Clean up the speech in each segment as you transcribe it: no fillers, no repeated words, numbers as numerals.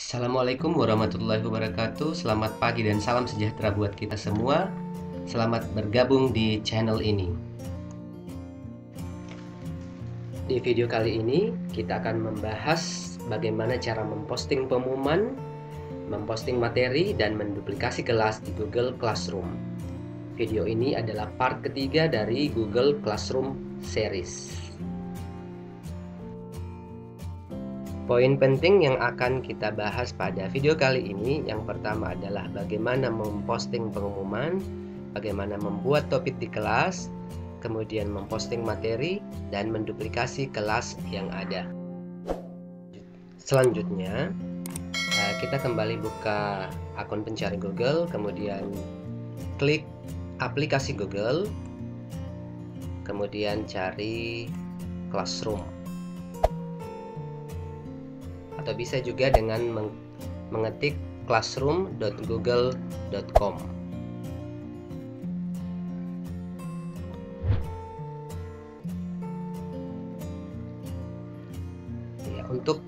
Assalamualaikum warahmatullahi wabarakatuh. Selamat pagi dan salam sejahtera buat kita semua. Selamat bergabung di channel ini. Di video kali ini kita akan membahas bagaimana cara memposting pengumuman, memposting materi, dan menduplikasi kelas di Google Classroom. Video ini adalah part ketiga dari Google Classroom series. Poin penting yang akan kita bahas pada video kali ini, yang pertama adalah bagaimana memposting pengumuman, bagaimana membuat topik di kelas, kemudian memposting materi, dan menduplikasi kelas yang ada. Selanjutnya, kita kembali buka akun pencari Google, kemudian klik aplikasi Google, kemudian cari Classroom. Atau bisa juga dengan mengetik classroom.google.com. Ya, untuk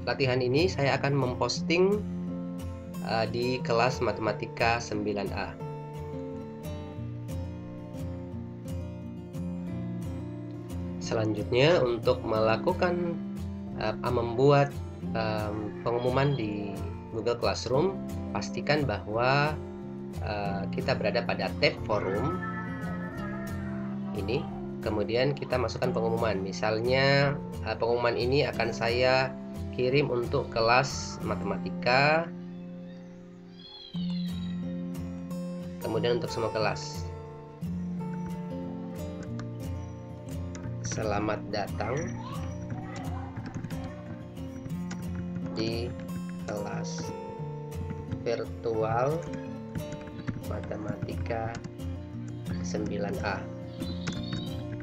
latihan ini saya akan memposting di kelas Matematika 9A. Selanjutnya, untuk melakukan membuat pengumuman di Google Classroom, pastikan bahwa kita berada pada tab forum ini, kemudian kita masukkan pengumuman. Misalnya pengumuman ini akan saya kirim untuk kelas matematika, kemudian untuk semua kelas. Selamat datang di kelas virtual Matematika 9A.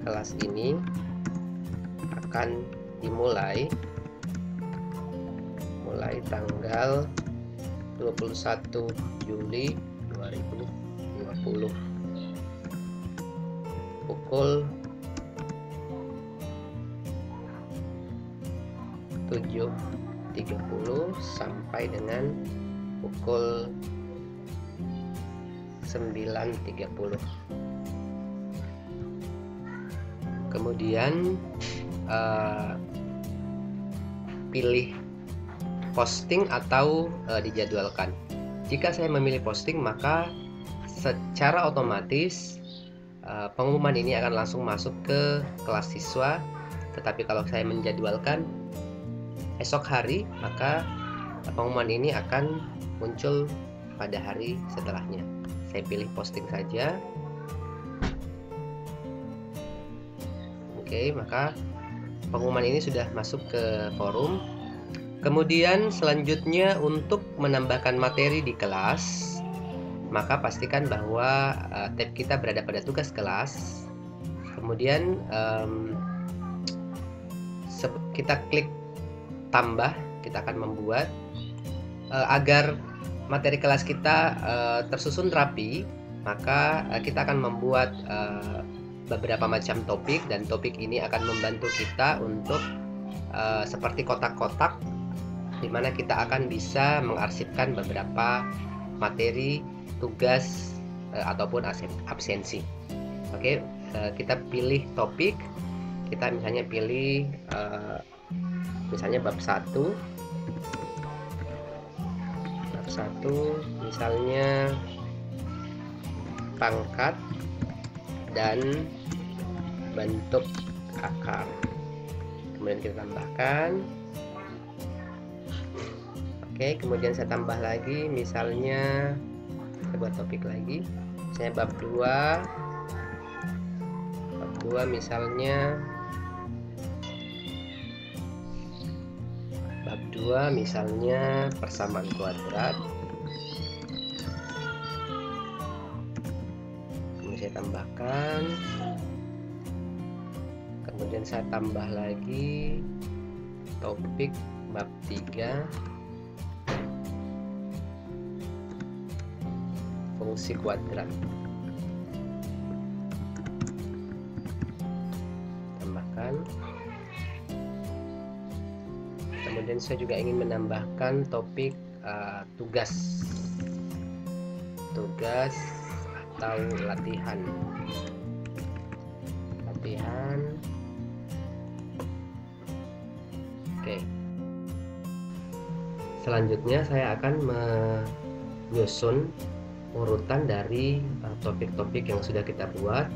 Kelas ini akan dimulai tanggal 21 Juli 2020 pukul 7.30 sampai dengan pukul 9.30. Kemudian pilih posting atau dijadwalkan. Jika saya memilih posting, maka secara otomatis pengumuman ini akan langsung masuk ke kelas siswa. Tetapi kalau saya menjadwalkan esok hari, maka pengumuman ini akan muncul pada hari setelahnya. Saya pilih posting saja. Oke, maka pengumuman ini sudah masuk ke forum. Kemudian selanjutnya, untuk menambahkan materi di kelas, maka pastikan bahwa tab kita berada pada tugas kelas. Kemudian kita klik tambah. Kita akan membuat agar materi kelas kita tersusun rapi, maka kita akan membuat beberapa macam topik, dan topik ini akan membantu kita untuk seperti kotak-kotak, di mana kita akan bisa mengarsipkan beberapa materi, tugas ataupun absensi. Oke, kita pilih topik. Kita misalnya pilih misalnya bab 1 misalnya pangkat dan bentuk akar. Kemudian kita tambahkan. Oke, kemudian saya tambah lagi, misalnya saya buat topik lagi, misalnya bab 2 misalnya persamaan kuadrat. Kemudian saya tambahkan, kemudian saya tambah lagi topik bab 3 fungsi kuadrat. Tambahkan. Kemudian saya juga ingin menambahkan topik tugas atau latihan. Oke. Selanjutnya saya akan menyusun urutan dari topik-topik yang sudah kita buat.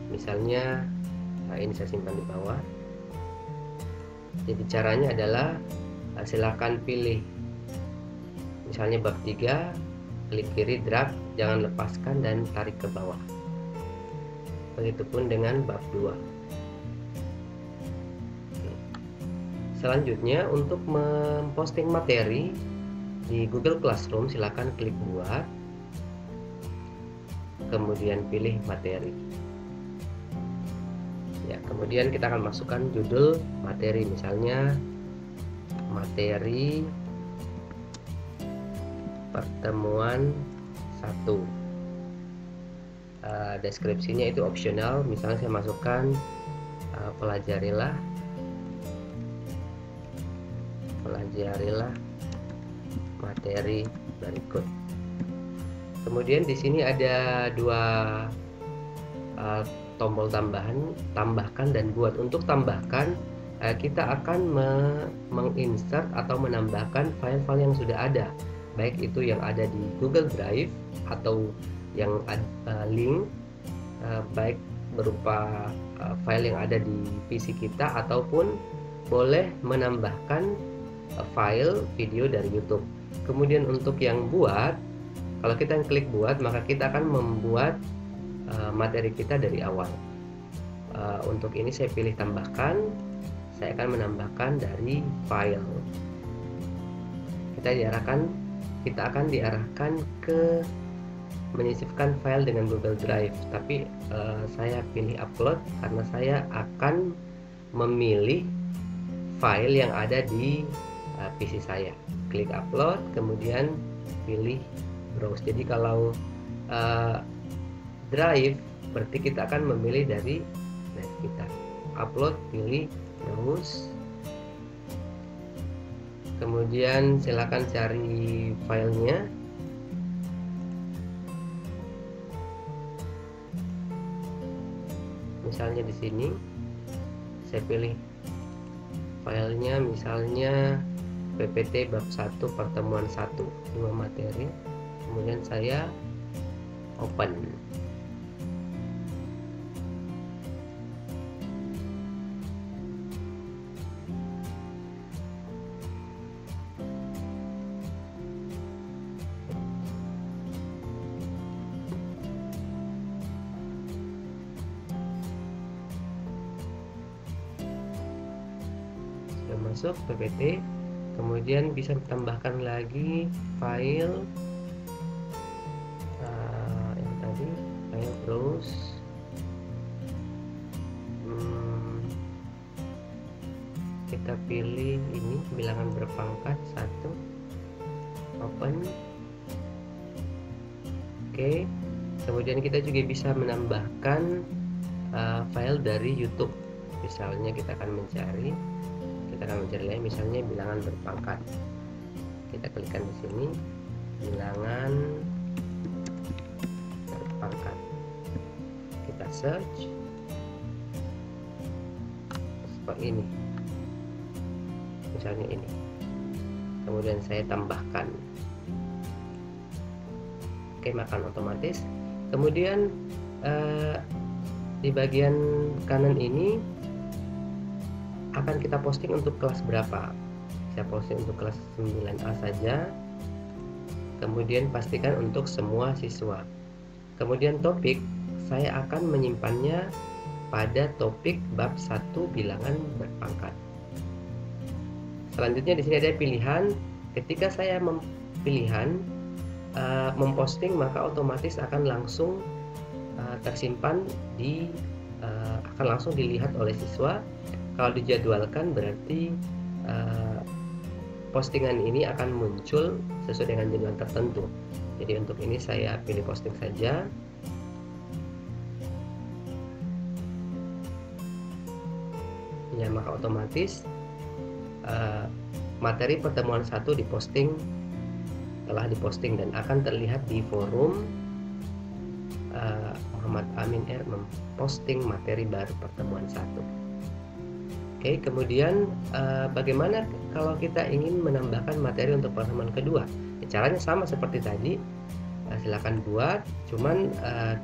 Misalnya ini saya simpan di bawah. Jadi caranya adalah silakan pilih misalnya bab 3, klik kiri drag, jangan lepaskan dan tarik ke bawah. Begitupun dengan bab 2. Selanjutnya untuk memposting materi di Google Classroom, silakan klik buat, kemudian pilih materi. Ya, kemudian kita akan masukkan judul materi, misalnya materi pertemuan 1. Deskripsinya itu opsional, misalnya saya masukkan pelajarilah materi berikut. Kemudian di sini ada dua tombol tambahkan dan buat. Untuk tambahkan, kita akan menginsert atau menambahkan file-file yang sudah ada, baik itu yang ada di Google Drive atau yang link, baik berupa file yang ada di PC kita, ataupun boleh menambahkan file video dari YouTube. Kemudian untuk yang buat, kalau kita klik buat, maka kita akan membuat materi kita dari awal. Untuk ini saya pilih tambahkan, saya akan menambahkan dari file. Kita akan diarahkan ke menyisipkan file dengan Google Drive, tapi saya pilih upload karena saya akan memilih file yang ada di PC saya. Klik upload, kemudian pilih browse. Jadi kalau drive, berarti kita akan memilih dari drive kita. Upload, pilih browse, kemudian silakan cari filenya. Misalnya di sini saya pilih filenya, misalnya PPT bab 1 pertemuan 1, 2 materi, kemudian saya open. Masuk PPT, kemudian bisa ditambahkan lagi file yang tadi, file browse, kita pilih ini bilangan berpangkat 1, open. Oke, kemudian kita juga bisa menambahkan file dari YouTube. Misalnya kita akan mencari lagi, misalnya bilangan berpangkat. Kita klikkan di sini, bilangan berpangkat. Kita search seperti ini, misalnya ini. Kemudian saya tambahkan. Oke, makan otomatis. Kemudian di bagian kanan ini akan kita posting untuk kelas berapa. Saya posting untuk kelas 9A saja, kemudian pastikan untuk semua siswa. Kemudian topik, saya akan menyimpannya pada topik bab 1 bilangan berpangkat. Selanjutnya di sini ada pilihan. Ketika saya memposting, maka otomatis akan langsung tersimpan akan langsung dilihat oleh siswa. Kalau dijadwalkan, berarti postingan ini akan muncul sesuai dengan jadwal tertentu. Jadi untuk ini saya pilih posting saja. Ya, maka otomatis materi pertemuan 1 telah diposting dan akan terlihat di forum. Muhammad Amin R memposting materi baru pertemuan 1. Oke, kemudian bagaimana kalau kita ingin menambahkan materi untuk pertemuan kedua? Caranya sama seperti tadi. Silakan buat, cuman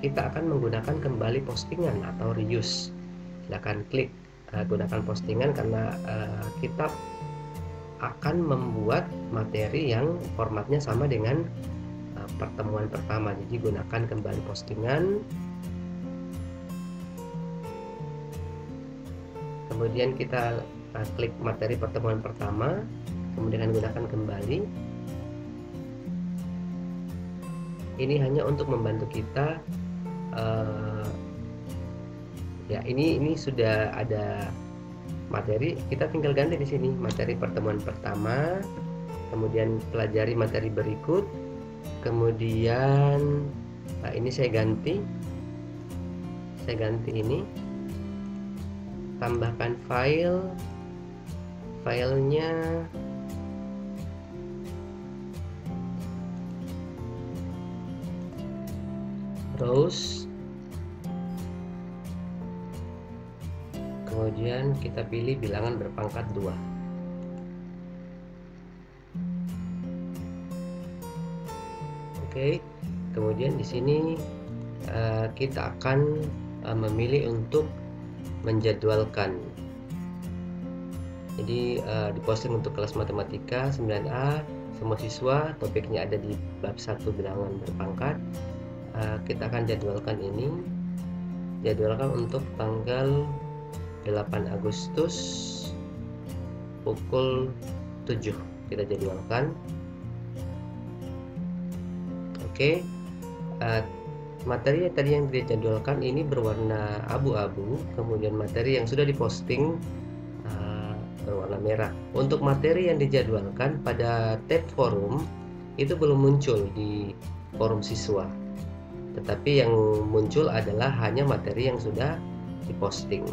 kita akan menggunakan kembali postingan atau reuse. Silakan klik gunakan postingan karena kita akan membuat materi yang formatnya sama dengan pertemuan pertama. Jadi gunakan kembali postingan. Kemudian kita klik materi pertemuan pertama, kemudian gunakan kembali. Ini hanya untuk membantu kita. Ya, ini sudah ada materi, kita tinggal ganti di sini materi pertemuan pertama, kemudian pelajari materi berikut, kemudian ini saya ganti ini, tambahkan filenya browse, kemudian kita pilih bilangan berpangkat 2. Oke, kemudian di sini kita akan memilih untuk menjadwalkan. Jadi diposting untuk kelas matematika 9A, semua siswa, topiknya ada di bab 1 bilangan berpangkat. Kita akan jadwalkan ini, untuk tanggal 8 Agustus pukul 7 kita jadwalkan. Oke, materi tadi yang dijadwalkan ini berwarna abu-abu, kemudian materi yang sudah diposting berwarna merah. Untuk materi yang dijadwalkan pada tab forum itu belum muncul di forum siswa, tetapi yang muncul adalah hanya materi yang sudah diposting.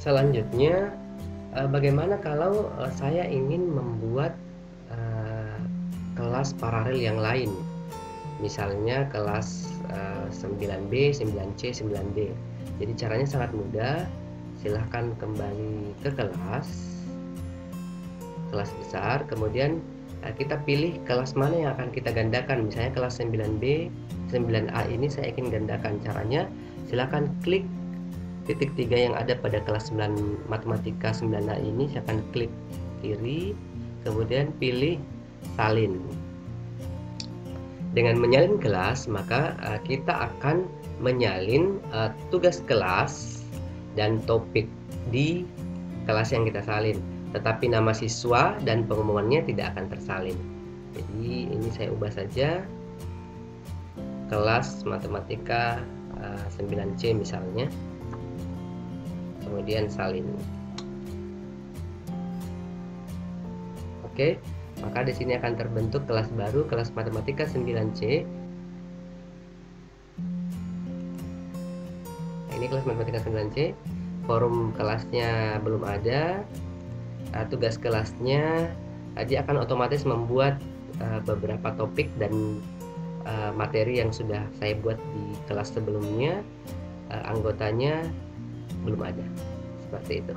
Selanjutnya, bagaimana kalau saya ingin membuat kelas paralel yang lain, misalnya kelas 9B, 9C, 9D. Jadi caranya sangat mudah. Silahkan kembali ke kelas besar, kemudian kita pilih kelas mana yang akan kita gandakan. Misalnya kelas 9B, 9A ini saya ingin gandakan. Caranya silahkan klik titik 3 yang ada pada kelas 9 matematika 9A ini, saya akan klik kiri, kemudian pilih salin. Dengan menyalin kelas, maka kita akan menyalin tugas kelas dan topik di kelas yang kita salin, tetapi nama siswa dan pengumumannya tidak akan tersalin. Jadi ini saya ubah saja, kelas matematika 9C misalnya, kemudian salin. Oke, maka di sini akan terbentuk kelas baru, kelas matematika 9C. Nah, ini kelas matematika 9C. Forum kelasnya belum ada, tugas kelasnya dia akan otomatis membuat beberapa topik dan materi yang sudah saya buat di kelas sebelumnya. Anggotanya belum ada, seperti itu.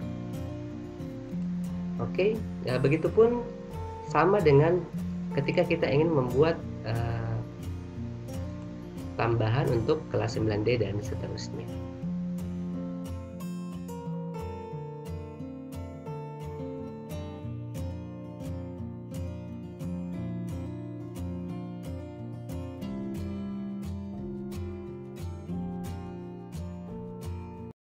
Oke, ya, begitupun sama dengan ketika kita ingin membuat tambahan untuk kelas 9D dan seterusnya.